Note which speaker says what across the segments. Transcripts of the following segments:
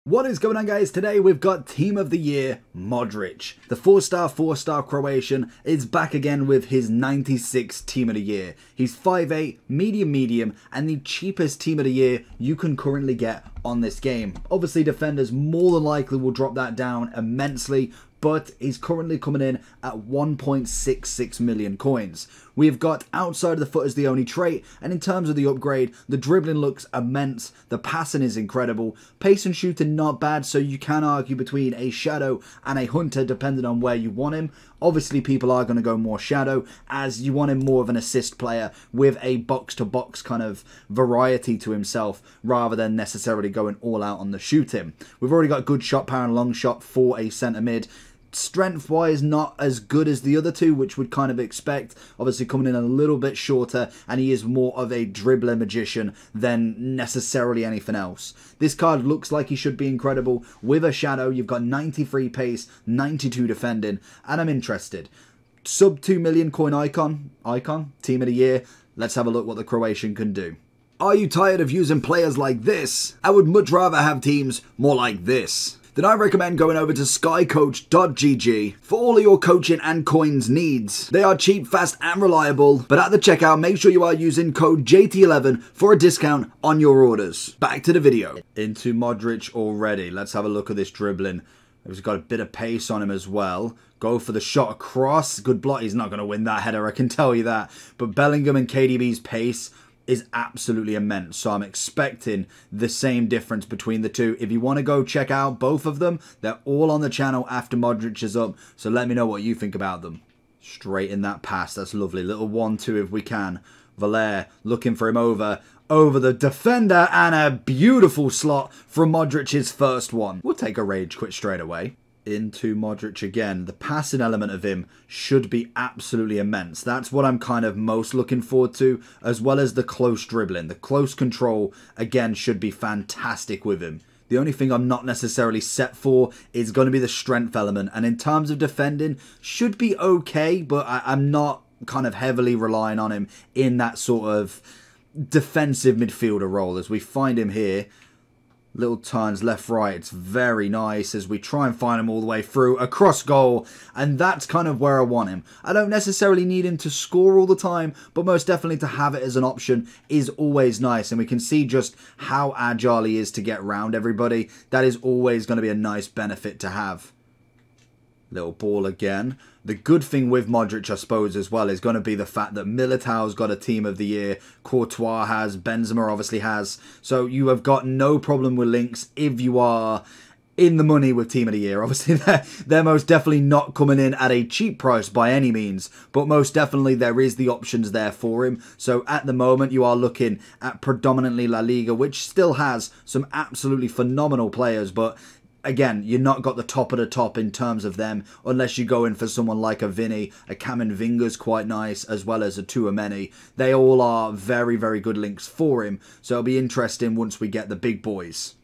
Speaker 1: What is going on, guys? Today we've got Team of the Year, Modric. The 4-star Croatian is back again with his 96 Team of the Year. He's 5'8", medium, and the cheapest Team of the Year you can currently get on this game. Obviously, defenders more than likely will drop that down immensely, but he's currently coming in at 1.66 million coins. We've got outside of the foot as the only trait, and in terms of the upgrade, the dribbling looks immense, the passing is incredible, pace and shooting not bad, so you can argue between a shadow and a hunter depending on where you want him. Obviously, people are going to go more shadow, as you want him more of an assist player with a box-to-box kind of variety to himself, rather than necessarily going all out on the shooting. We've already got good shot power and long shot for a centre mid. Strength-wise, not as good as the other two, which we'd kind of expect. Obviously, coming in a little bit shorter, and he is more of a dribbler magician than necessarily anything else. This card looks like he should be incredible. With a shadow, you've got 93 pace, 92 defending, and I'm interested. Sub 2 million coin icon, Team of the Year. Let's have a look what the Croatian can do. Are you tired of using players like this? I would much rather have teams more like this. Then I recommend going over to skycoach.gg for all of your coaching and coins needs. They are cheap, fast and reliable, but at the checkout make sure you are using code JT11 for a discount on your orders. Back to the video. Into Modric already. Let's have a look at this dribbling. He's got a bit of pace on him as well. Go for the shot across. Good block. He's not going to win that header, I can tell you that. But Bellingham and KDB's pace is absolutely immense, so I'm expecting the same difference between the two. If you want to go check out both of them, they're all on the channel after Modric is up, so let me know what you think about them. Straight in that pass, that's lovely. Little 1-2 if we can. Valer looking for him over the defender, and a beautiful slot from Modric's first one. We'll take a rage quit straight away. Into Modric again. The passing element of him should be absolutely immense. That's what I'm kind of most looking forward to, as well as the close dribbling. The close control, again, should be fantastic with him. The only thing I'm not necessarily set for is going to be the strength element. And in terms of defending, should be okay, but I'm not kind of heavily relying on him in that sort of defensive midfielder role, as we find him here. Little turns left, right. It's very nice as we try and find him all the way through. Across goal. And that's kind of where I want him. I don't necessarily need him to score all the time, but most definitely to have it as an option is always nice. And we can see just how agile he is to get around everybody. That is always going to be a nice benefit to have. Little ball again. The good thing with Modric, I suppose, as well, is going to be the fact that Militao's got a Team of the Year, Courtois has, Benzema obviously has. So you have got no problem with links if you are in the money with Team of the Year. Obviously, they're most definitely not coming in at a cheap price by any means, but most definitely there is the options there for him. So at the moment, you are looking at predominantly La Liga, which still has some absolutely phenomenal players, but again, you're not got the top of the top in terms of them, unless you go in for someone like a Vinny. A Camavinga's quite nice, as well as a Tchouaméni. They all are very, very good links for him, so it'll be interesting once we get the big boys.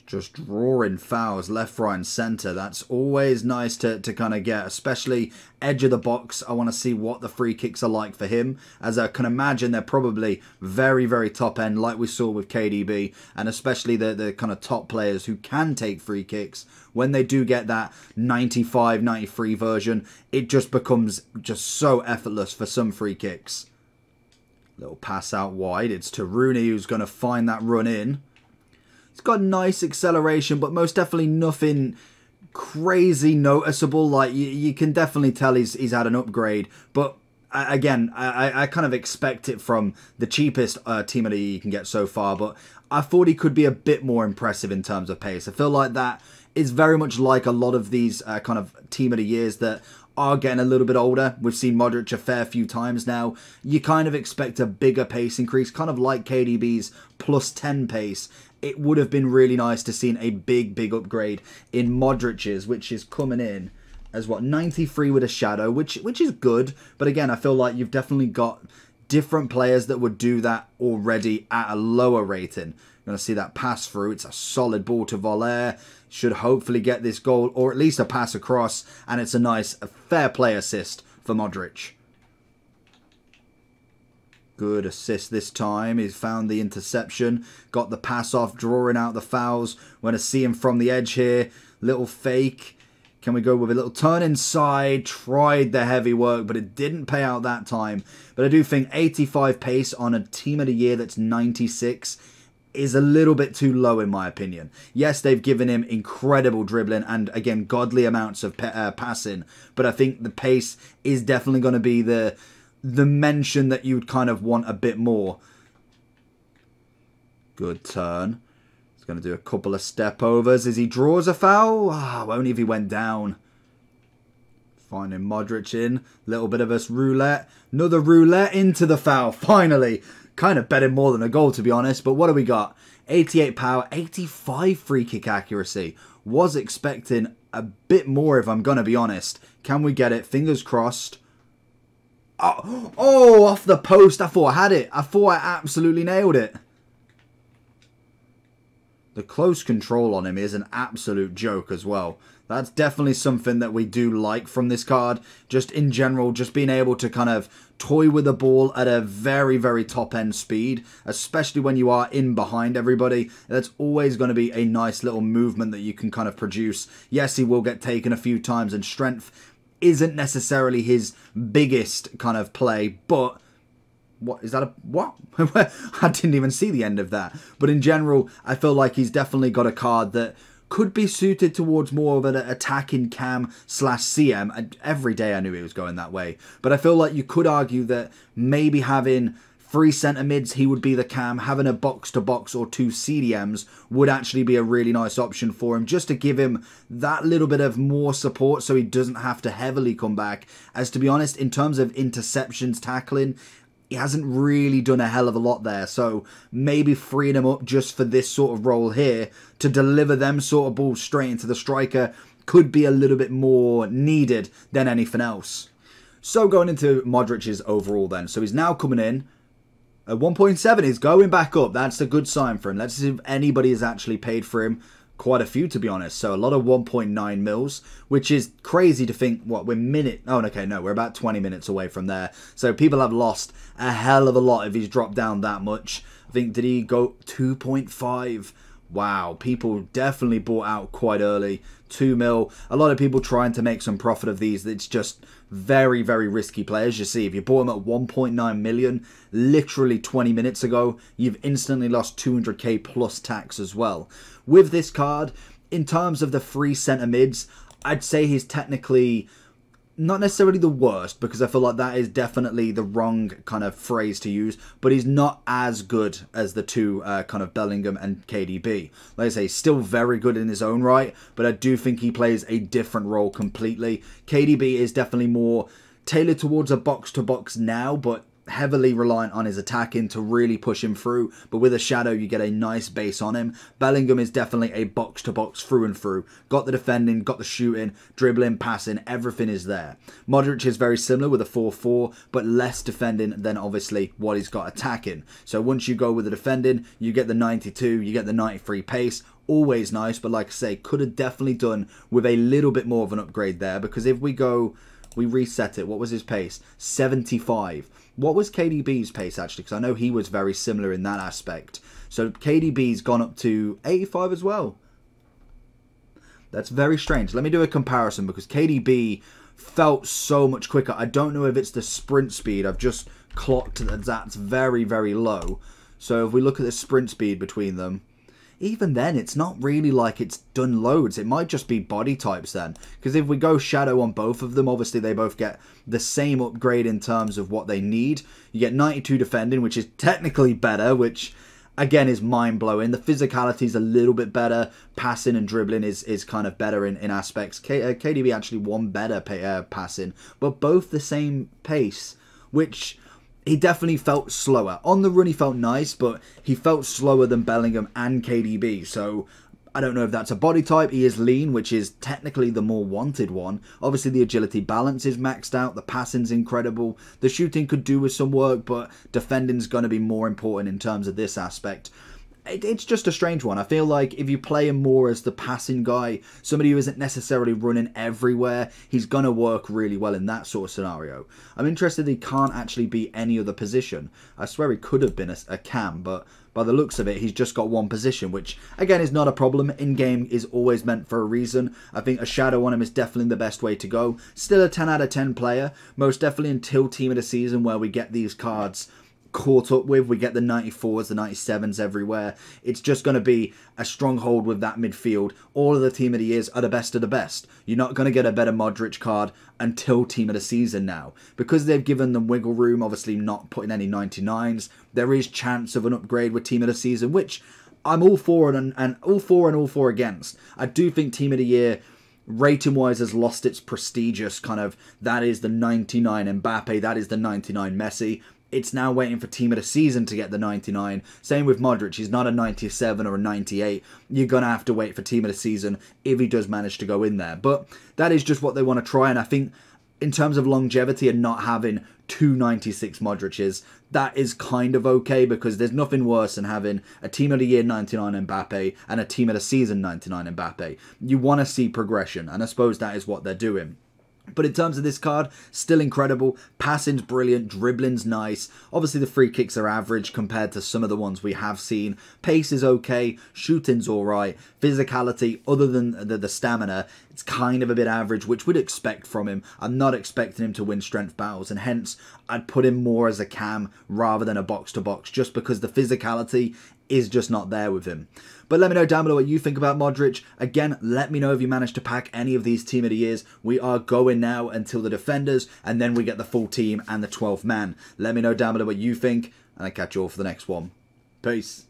Speaker 1: Just drawing fouls left, right and centre. That's always nice to kind of get, especially edge of the box. I want to see what the free kicks are like for him, as I can imagine they're probably very, very top end, like we saw with KDB, and especially the kind of top players who can take free kicks. When they do get that 95, 93 version, it just becomes just so effortless for some free kicks. Little pass out wide. It's to Rooney, who's going to find that run in. It's got nice acceleration, but most definitely nothing crazy noticeable. Like, you can definitely tell he's had an upgrade. But again, I kind of expect it from the cheapest Team of the Year you can get so far. But I thought he could be a bit more impressive in terms of pace. I feel like that is very much like a lot of these kind of Team of the Years that are getting a little bit older. We've seen Modric a fair few times now. You kind of expect a bigger pace increase, kind of like KDB's plus 10 pace. It would have been really nice to see a big upgrade in Modric's, which is coming in as what, 93 with a shadow, which is good. But again, I feel like you've definitely got different players that would do that already at a lower rating. You're going to see that pass through. It's a solid ball to Valer. Should hopefully get this goal, or at least a pass across, and it's a fair play assist for Modric. Good assist this time. He's found the interception. Got the pass off, drawing out the fouls. We're going to see him from the edge here. Little fake. Can we go with a little turn inside? Tried the heavy work, but it didn't pay out that time. But I do think 85 pace on a team of the year that's 96 is a little bit too low in my opinion. Yes, they've given him incredible dribbling and, again, godly amounts of passing. But I think the pace is definitely going to be the mention that you would kind of want a bit more. Good turn. He's going to do a couple of step overs as he draws a foul. Only if he went down. Finding Modric in. Little bit of a roulette. Another roulette into the foul. Finally. Kind of betting more than a goal, to be honest. But what do we got? 88 power, 85 free kick accuracy. Was expecting a bit more, if I'm going to be honest. Can we get it? Fingers crossed. Oh, off the post. I thought I had it. I thought I absolutely nailed it. The close control on him is an absolute joke as well. That's definitely something that we do like from this card. Just in general, just being able to kind of toy with the ball at a very, very top end speed, especially when you are in behind everybody. That's always going to be a nice little movement that you can kind of produce. Yes, he will get taken a few times, and strength isn't necessarily his biggest kind of play, but what is that? What? I didn't even see the end of that. But in general, I feel like he's definitely got a card that could be suited towards more of an attacking cam / CM. Every day I knew he was going that way. But I feel like you could argue that maybe having 3 centre mids, he would be the cam. Having a box-to-box or 2 CDMs would actually be a really nice option for him, just to give him that little bit of more support so he doesn't have to heavily come back. As to be honest, in terms of interceptions, tackling, he hasn't really done a hell of a lot there. So maybe freeing him up just for this sort of role here to deliver them sort of balls straight into the striker could be a little bit more needed than anything else. So going into Modric's overall then. So he's now coming in at 1.7. He's going back up. That's a good sign for him. Let's see if anybody has actually paid for him. Quite a few, to be honest. So a lot of 1.9 mils, which is crazy to think, what, we're we're about 20 minutes away from there. So people have lost a hell of a lot if he's dropped down that much. I think, did he go 2.5? Wow, people definitely bought out quite early. 2 mil. A lot of people trying to make some profit of these. It's just very, very risky players. You see, if you bought them at 1.9 million, literally 20 minutes ago, you've instantly lost 200k plus tax as well. With this card, in terms of the 3 centre mids, I'd say he's technically not necessarily the worst, because I feel like that is definitely the wrong kind of phrase to use, but he's not as good as the two kind of Bellingham and KDB. Like I say, he's still very good in his own right, but I do think he plays a different role completely. KDB is definitely more tailored towards a box-to-box now, but heavily reliant on his attacking to really push him through. But with a shadow, you get a nice base on him. Bellingham is definitely a box-to-box through and through. Got the defending, got the shooting, dribbling, passing, everything is there. Modric is very similar with a 4-4, but less defending than obviously what he's got attacking. So once you go with the defending, you get the 92, you get the 93 pace. Always nice, but like I say, could have definitely done with a little bit more of an upgrade there, because if we go, we reset it. What was his pace? 75. What was KDB's pace, actually? Because I know he was very similar in that aspect. So KDB's gone up to 85 as well. That's very strange. Let me do a comparison, because KDB felt so much quicker. I don't know if it's the sprint speed. I've just clocked that that's very, very low. So if we look at the sprint speed between them, even then, it's not really like it's done loads. It might just be body types then. Because if we go shadow on both of them, obviously they both get the same upgrade in terms of what they need. You get 92 defending, which is technically better, which again is mind-blowing. The physicality is a little bit better. Passing and dribbling is kind of better in aspects. KDB actually one better passing, but both the same pace, which he definitely felt slower. On the run, he felt nice, but he felt slower than Bellingham and KDB. So I don't know if that's a body type. He is lean, which is technically the more wanted one. Obviously, the agility balance is maxed out. The passing's incredible. The shooting could do with some work, but defending's going to be more important in terms of this aspect. it's just a strange one. I feel like if you play him more as the passing guy, somebody who isn't necessarily running everywhere, he's going to work really well in that sort of scenario. I'm interested he can't actually be any other position. I swear he could have been a cam, but by the looks of it, he's just got one position, which, again, is not a problem. In-game is always meant for a reason. I think a shadow on him is definitely the best way to go. Still a 10 out of 10 player, most definitely until Team of the Season, where we get these cards caught up with. We get the 94s, the 97s everywhere. It's just going to be a stronghold with that midfield. All of the Team of the Years are the best of the best. You're not going to get a better Modric card until Team of the Season now. Because they've given them wiggle room, obviously not putting any 99s, there is chance of an upgrade with Team of the Season, which I'm all for and all for against. I do think Team of the Year, rating wise, has lost its prestigious kind of, that is the 99 Mbappe, that is the 99 Messi. It's now waiting for Team of the Season to get the 99. Same with Modric. He's not a 97 or a 98. You're going to have to wait for Team of the Season if he does manage to go in there. But that is just what they want to try. And I think in terms of longevity and not having two 96 Modric's, that is kind of okay, because there's nothing worse than having a Team of the Year 99 Mbappe and a Team of the Season 99 Mbappe. You want to see progression, and I suppose that is what they're doing. But in terms of this card, still incredible. Passing's brilliant, dribbling's nice. Obviously the free kicks are average compared to some of the ones we have seen. Pace is okay, shooting's alright. Physicality, other than the stamina, it's kind of a bit average, which we'd expect from him. I'm not expecting him to win strength battles, and hence I'd put him more as a cam rather than a box-to-box, just because the physicality is just not there with him. But let me know down below what you think about Modric. Again, let me know if you managed to pack any of these Team of the Years. We are going now until the defenders, and then we get the full team and the 12th man. Let me know down below what you think, and I'll catch you all for the next one. Peace.